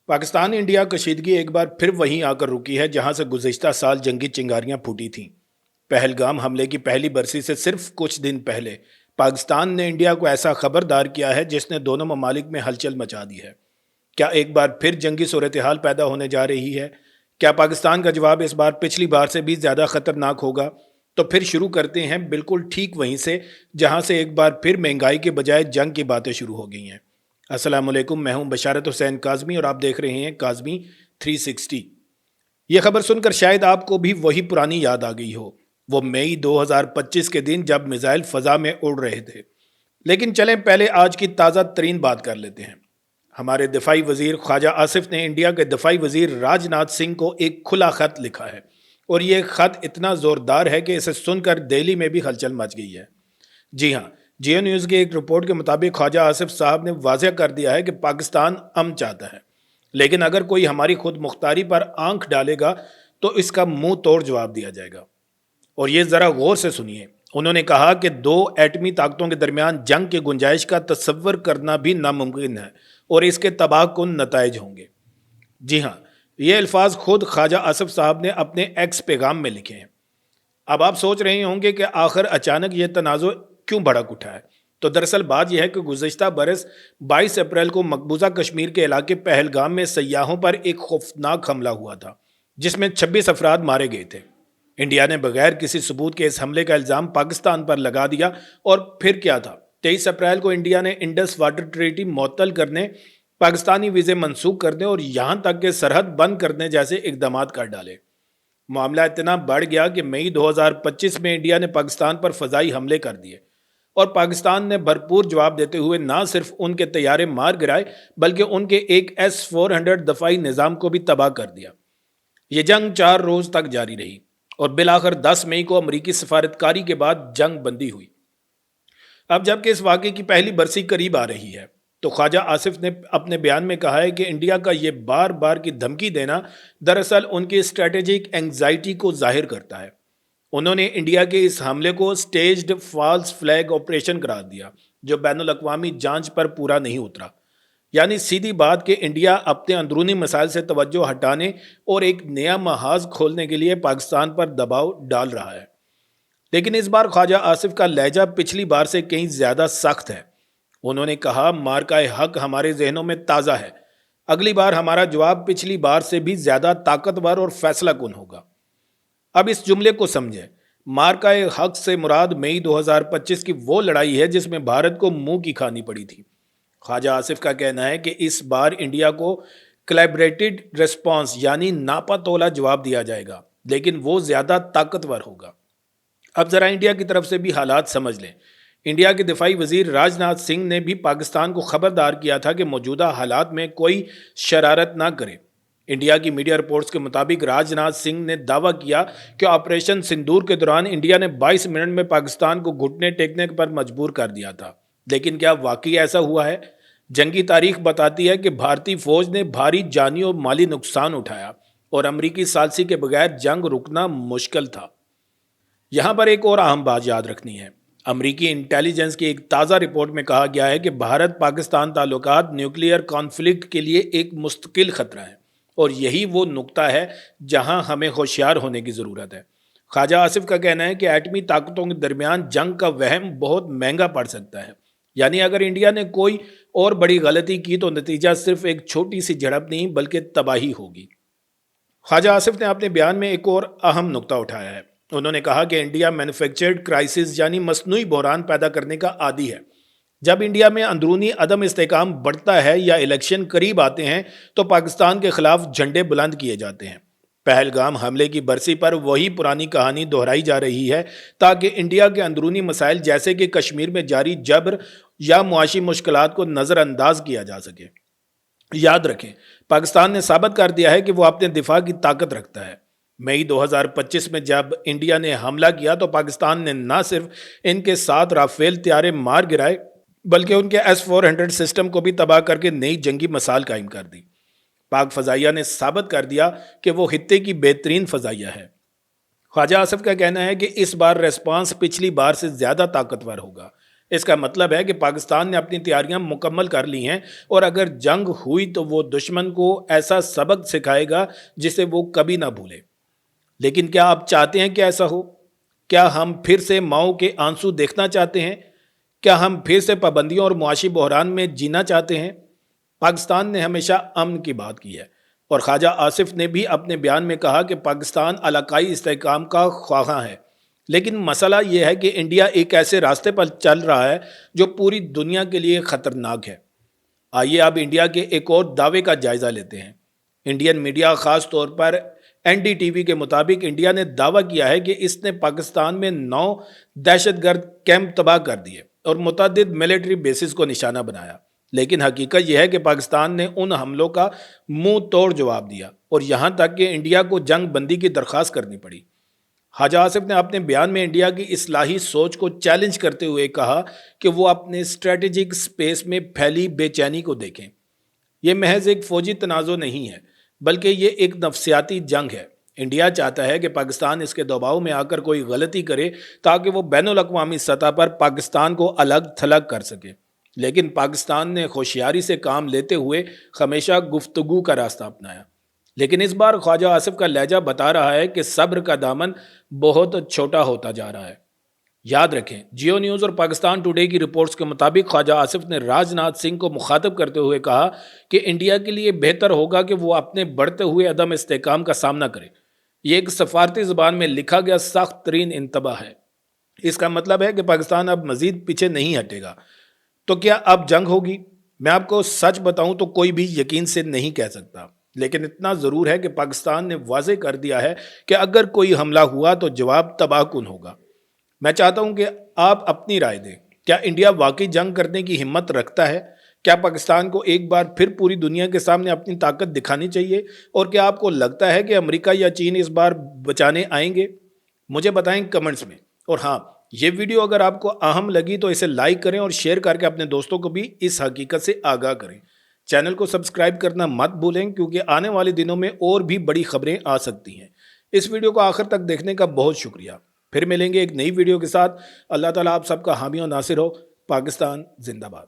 Pakistan India कशीदगी एक बार फिर वहीं आकर रुकी है जहां से गुज़िश्ता साल जंगी चिंगारियां फूटी थीं। पहलगाम हमले की पहली बरसी से सिर्फ कुछ दिन पहले पाकिस्तान ने इंडिया को ऐसा खबरदार किया है जिसने दोनों ममालिक में हलचल मचा दी है। क्या एक बार फिर जंगी सूरत हाल पैदा होने जा रही है? क्या पाकिस्तान का जवाब इस बार पिछली बार से भी ज़्यादा खतरनाक होगा? तो फिर शुरू करते हैं बिल्कुल ठीक वहीं से जहां से एक बार फिर महंगाई के बजाय जंग की बातें शुरू हो गई हैं। अस्सलाम वालेकुम, मैं हूं बशारत हुसैन काज़मी और आप देख रहे हैं काज़मी 360। ये खबर सुनकर शायद आपको भी वही पुरानी याद आ गई हो, वो मई 2025 के दिन जब मिसाइल फ़ज़ा में उड़ रहे थे। लेकिन चलें पहले आज की ताज़ा तरीन बात कर लेते हैं। हमारे दिफाई वजीर ख्वाजा आसिफ ने इंडिया के दिफाई वजीर राजनाथ सिंह को एक खुला खत लिखा है और ये खत इतना ज़ोरदार है कि इसे सुनकर दिल्ली में भी हलचल मच गई है। जी हाँ, जियो न्यूज़ की एक रिपोर्ट के मुताबिक ख्वाजा आसिफ साहब ने वाज़ह कर दिया है कि पाकिस्तान अमन चाहता है, लेकिन अगर कोई हमारी खुद मुख्तारी पर आंख डालेगा तो इसका मुंह तोड़ जवाब दिया जाएगा। और ये ज़रा गौर से सुनिए, उन्होंने कहा कि दो एटमी ताकतों के दरमियान जंग की गुंजाइश का तस्वर करना भी नामुमकिन है और इसके तबाहकुन नताइज होंगे। जी हाँ, ये अल्फाज खुद ख्वाजा आसिफ साहब ने अपने एक्स पैगाम में लिखे हैं। अब आप सोच रहे होंगे कि आखिर अचानक ये तनाज़ो क्यों भड़क उठा है। तो दरअसल बात यह है कि गुज़िश्ता बरस 22 अप्रैल को मकबूजा कश्मीर के इलाके पहलगाम में सयाहों पर एक खौफनाक हमला हुआ था जिसमें 26 अफराद मारे गए थे। इंडिया ने बगैर किसी सबूत के इस हमले का इल्ज़ाम पाकिस्तान पर लगा दिया और फिर क्या था, 23 अप्रैल को इंडिया ने इंडस वाटर ट्रीटी मुअत्तल करने, पाकिस्तानी वीज़े मनसूख करने और यहाँ तक कि सरहद बंद करने जैसे इकदाम कर डाले। मामला इतना बढ़ गया कि मई 2025 में इंडिया ने पाकिस्तान पर फ़ज़ाई हमले कर दिए और पाकिस्तान ने भरपूर जवाब देते हुए ना सिर्फ उनके तैयारे मार गिराए बल्कि उनके एक S-400 दफ़ाई निज़ाम को भी तबाह कर दिया। ये जंग 4 रोज़ तक जारी रही और बिलाखिर 10 मई को अमरीकी सफारतकारी के बाद जंग बंदी हुई। अब जबकि इस वाक़े की पहली बरसी करीब आ रही है तो ख्वाजा आसिफ ने अपने बयान में कहा है कि इंडिया का ये बार बार की धमकी देना दरअसल उनकी स्ट्रेटेजिक एंग्जाइटी को जाहिर करता है। उन्होंने इंडिया के इस हमले को स्टेज्ड फॉल्स फ्लैग ऑपरेशन करार दिया जो बैनुल अक़वामी जांच पर पूरा नहीं उतरा। यानी सीधी बात कि इंडिया अपने अंदरूनी मसाइल से तवज्जो हटाने और एक नया महाज खोलने के लिए पाकिस्तान पर दबाव डाल रहा है। लेकिन इस बार ख्वाजा आसिफ का लहजा पिछली बार से कहीं ज़्यादा सख्त है। उन्होंने कहा, मार्का हक हमारे जहनों में ताज़ा है, अगली बार हमारा जवाब पिछली बार से भी ज़्यादा ताकतवर और फैसला कुन होगा। अब इस जुमले को समझें, मार्का हक से मुराद मई 2025 की वो लड़ाई है जिसमें भारत को मुंह की खानी पड़ी थी। ख्वाजा आसिफ का कहना है कि इस बार इंडिया को कोलैबोरेटेड रिस्पॉन्स यानी नापा तोला जवाब दिया जाएगा, लेकिन वो ज़्यादा ताकतवर होगा। अब ज़रा इंडिया की तरफ से भी हालात समझ लें। इंडिया के दिफाई वजीर राजनाथ सिंह ने भी पाकिस्तान को खबरदार किया था कि मौजूदा हालात में कोई शरारत ना करे। इंडिया की मीडिया रिपोर्ट्स के मुताबिक राजनाथ सिंह ने दावा किया कि ऑपरेशन सिंदूर के दौरान इंडिया ने 22 मिनट में पाकिस्तान को घुटने टेकने पर मजबूर कर दिया था। लेकिन क्या वाकई ऐसा हुआ है? जंगी तारीख बताती है कि भारतीय फौज ने भारी जानी और माली नुकसान उठाया और अमरीकी सालसी के बगैर जंग रुकना मुश्किल था। यहाँ पर एक और अहम बात याद रखनी है। अमरीकी इंटेलिजेंस की एक ताज़ा रिपोर्ट में कहा गया है कि भारत पाकिस्तान ताल्लुकात न्यूक्लियर कॉन्फ्लिक्ट के लिए एक मुस्तकिल खतरा है और यही वो नुक्ता है जहां हमें होशियार होने की ज़रूरत है। ख्वाजा आसिफ का कहना है कि एटमी ताकतों के दरमियान जंग का वहम बहुत महंगा पड़ सकता है। यानी अगर इंडिया ने कोई और बड़ी गलती की तो नतीजा सिर्फ एक छोटी सी झड़प नहीं बल्कि तबाही होगी। ख्वाजा आसिफ ने अपने बयान में एक और अहम नुक्ता उठाया है। उन्होंने कहा कि इंडिया मैन्युफैक्चर्ड क्राइसिस यानी मसनूई बहरान पैदा करने का आदी है। जब इंडिया में अंदरूनी अदम इस्तेकाम बढ़ता है या इलेक्शन करीब आते हैं तो पाकिस्तान के खिलाफ झंडे बुलंद किए जाते हैं। पहलगाम हमले की बरसी पर वही पुरानी कहानी दोहराई जा रही है ताकि इंडिया के अंदरूनी मसाइल जैसे कि कश्मीर में जारी जबर या मुआशी मुश्किलात को नज़रअंदाज किया जा सके। याद रखें, पाकिस्तान ने साबित कर दिया है कि वो अपने दिफा की ताकत रखता है। मई 2025 में जब इंडिया ने हमला किया तो पाकिस्तान ने न सिर्फ इनके 7 राफेल तैयारे मार गिराए बल्कि उनके S-400 सिस्टम को भी तबाह करके नई जंगी मिसाल कायम कर दी। पाक फ़ज़ाइया ने साबित कर दिया कि वो खित्ते की बेहतरीन फ़ज़ाइया है। ख्वाजा आसिफ का कहना है कि इस बार रेस्पॉन्स पिछली बार से ज़्यादा ताकतवर होगा। इसका मतलब है कि पाकिस्तान ने अपनी तैयारियां मुकम्मल कर ली हैं और अगर जंग हुई तो वो दुश्मन को ऐसा सबक सिखाएगा जिसे वो कभी ना भूले। लेकिन क्या आप चाहते हैं कि ऐसा हो? क्या हम फिर से माओ के आंसू देखना चाहते हैं? क्या हम फिर से पाबंदियों और मुआशी बहरान में जीना चाहते हैं? पाकिस्तान ने हमेशा अमन की बात की है और ख्वाजा आसिफ ने भी अपने बयान में कहा कि पाकिस्तान इलाकाई इस्तेहकाम का ख्वाहां है। लेकिन मसला यह है कि इंडिया एक ऐसे रास्ते पर चल रहा है जो पूरी दुनिया के लिए खतरनाक है। आइए अब इंडिया के एक और दावे का जायजा लेते हैं। इंडियन मीडिया खास तौर पर एनडीटीवी के मुताबिक इंडिया ने दावा किया है कि इसने पाकिस्तान में 9 दहशतगर्द कैंप तबाह कर दिए और मुतअद्दिद मिलिट्री बेसिस को निशाना बनाया। लेकिन हकीकत यह है कि पाकिस्तान ने उन हमलों का मुंह तोड़ जवाब दिया और यहां तक कि इंडिया को जंग बंदी की दरख्वास्त करनी पड़ी। ख्वाजा आसिफ ने अपने बयान में इंडिया की इस्लाही सोच को चैलेंज करते हुए कहा कि वो अपने स्ट्रेटेजिक स्पेस में फैली बेचैनी को देखें। यह महज एक फौजी तनाज़ो नहीं है बल्कि ये एक नफसियाती जंग है। इंडिया चाहता है कि पाकिस्तान इसके दबाव में आकर कोई गलती करे ताकि वो बैनुल अक़वामी सतह पर पाकिस्तान को अलग थलग कर सके। लेकिन पाकिस्तान ने होशियारी से काम लेते हुए हमेशा गुफ्तगू का रास्ता अपनाया। लेकिन इस बार ख्वाजा आसिफ का लहजा बता रहा है कि सब्र का दामन बहुत छोटा होता जा रहा है। याद रखें, जियो न्यूज़ और पाकिस्तान टुडे की रिपोर्ट्स के मुताबिक ख्वाजा आसिफ ने राजनाथ सिंह को मुखातब करते हुए कहा कि इंडिया के लिए बेहतर होगा कि वो अपने बढ़ते हुए अदम इस्तेहकाम का सामना करे। ये एक सफारती ज़बान में लिखा गया सख्त तरीन इंतबाह है। इसका मतलब है कि पाकिस्तान अब मज़ीद पीछे नहीं हटेगा। तो क्या अब जंग होगी? मैं आपको सच बताऊं तो कोई भी यकीन से नहीं कह सकता, लेकिन इतना ज़रूर है कि पाकिस्तान ने वाज़ेह कर दिया है कि अगर कोई हमला हुआ तो जवाब तबाहकुन होगा। मैं चाहता हूं कि आप अपनी राय दें। क्या इंडिया वाकई जंग करने की हिम्मत रखता है? क्या पाकिस्तान को एक बार फिर पूरी दुनिया के सामने अपनी ताकत दिखानी चाहिए? और क्या आपको लगता है कि अमेरिका या चीन इस बार बचाने आएंगे? मुझे बताएं कमेंट्स में। और हाँ, ये वीडियो अगर आपको अहम लगी तो इसे लाइक करें और शेयर करके अपने दोस्तों को भी इस हकीकत से आगाह करें। चैनल को सब्सक्राइब करना मत भूलें क्योंकि आने वाले दिनों में और भी बड़ी खबरें आ सकती हैं। इस वीडियो को आखिर तक देखने का बहुत शुक्रिया। फिर मिलेंगे एक नई वीडियो के साथ। अल्लाह ताला आप सबका हामी और नासिर हो। पाकिस्तान जिंदाबाद।